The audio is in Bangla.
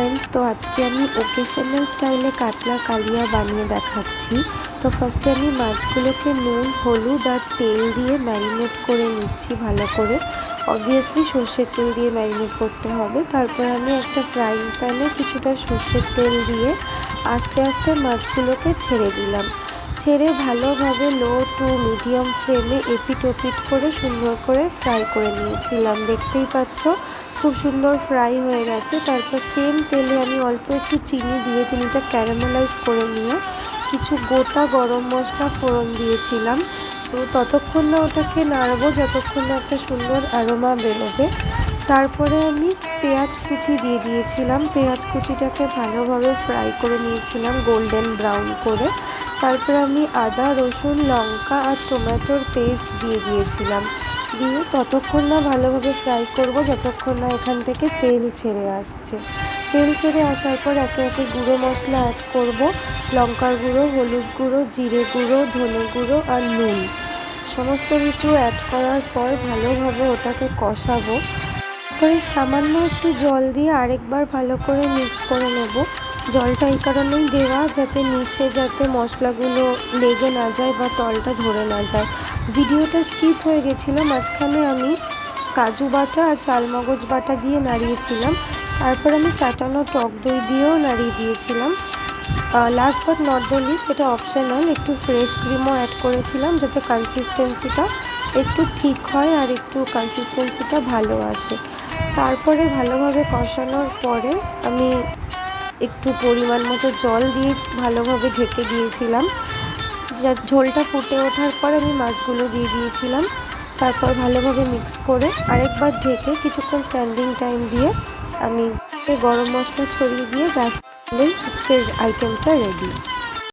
फ्रेंड्स, तो आज के আমি ওকেশনাল স্টাইলে কাতলা কালিয়া বানিয়ে দেখাচ্ছি। তো ফার্স্টে আমি মাছগুলোকে নুন হলুদ আর তেল দিয়ে ম্যারিনেট করে নিচ্ছি ভালো করে। অবভিয়াসলি সর্ষের তেল দিয়ে ম্যারিনেট করতে হবে। তারপর আমি একটা ফ্রাইং প্যানে কিছুটা সর্ষের তেল দিয়ে আস্তে আস্তে মাছগুলোকে ছেড়ে দিলাম। ছেড়ে ভালোভাবে লো টু মিডিয়াম ফ্লেমে এপিট ওপিট করে সুন্দর করে ফ্রাই করে নিয়েছিলাম। দেখতেই পাচ্ছ খুব সুন্দর ফ্রাই হয়ে গেছে। তারপর সেম তেলে আমি অল্প একটু চিনি দিয়ে চিনিটা ক্যারামেলাইজ করে নিয়ে কিছু গোটা গরম মশলা ফোড়ন দিয়েছিলাম। তো ততক্ষণ না ওটাকে নাড়বো যতক্ষণ না একটা সুন্দর অ্যারোমা বেরোবে। তারপরে আমি পেঁয়াজ কুচি দিয়ে দিয়েছিলাম। পেঁয়াজ কুচিটাকে ভালোভাবে ফ্রাই করে নিয়েছিলাম গোল্ডেন ব্রাউন করে। তারপরে আমি আদা রসুন লঙ্কা আর টমেটোর পেস্ট দিয়ে দিয়েছিলাম। দিয়ে ততক্ষণ না ভালোভাবে ফ্রাই করব যতক্ষণ না এখান থেকে তেল ছেড়ে আসছে। তেল ছেড়ে আসার পর একে একে গুঁড়ো মশলা অ্যাড করব। লঙ্কার গুঁড়ো, হলুদ গুঁড়ো, জিরে গুঁড়ো, ধনে গুঁড়ো আর নুন সমস্ত কিছু অ্যাড করার পর ভালোভাবে ওটাকে কষাবো। তারপরে সামান্য একটু জল দিয়ে আরেকবার ভালো করে মিক্স করে নেব। জলটা এই কারণেই দেওয়া যাতে নিচে যাতে মশলাগুলো লেগে না যায় বা তলটা ধরে না যায়। ভিডিওটা স্কিপ হয়ে গেছিলো, মাঝখানে আমি কাজু বাটা আর চালমগজ বাটা দিয়ে নাড়িয়েছিলাম। তারপর আমি ফ্যাটানো টক দই দিয়েও নাড়িয়ে দিয়েছিলাম। Last but not the least, এটা অপশনাল, একটু ফ্রেশ ক্রিমও অ্যাড করেছিলাম যাতে কনসিস্টেন্সিটা একটু ঠিক হয় আর একটু কনসিস্টেন্সিটা ভালো আসে। তারপরে ভালোভাবে কষানোর পরে আমি একটু পরিমাণ মতো জল দিয়ে ভালোভাবে ঢেকে দিয়েছিলাম। ঝোলটা ফুটে ওঠার পর আমি মাছগুলো দিয়ে দিয়েছিলাম। তারপর ভালোভাবে মিক্স করে আরেকবার ঢেকে কিছুক্ষণ স্ট্যান্ডিং টাইম দিয়ে আমি গরম মশলা ছড়িয়ে দিয়ে গ্যাস দিলেই আজকের আইটেমটা রেডি।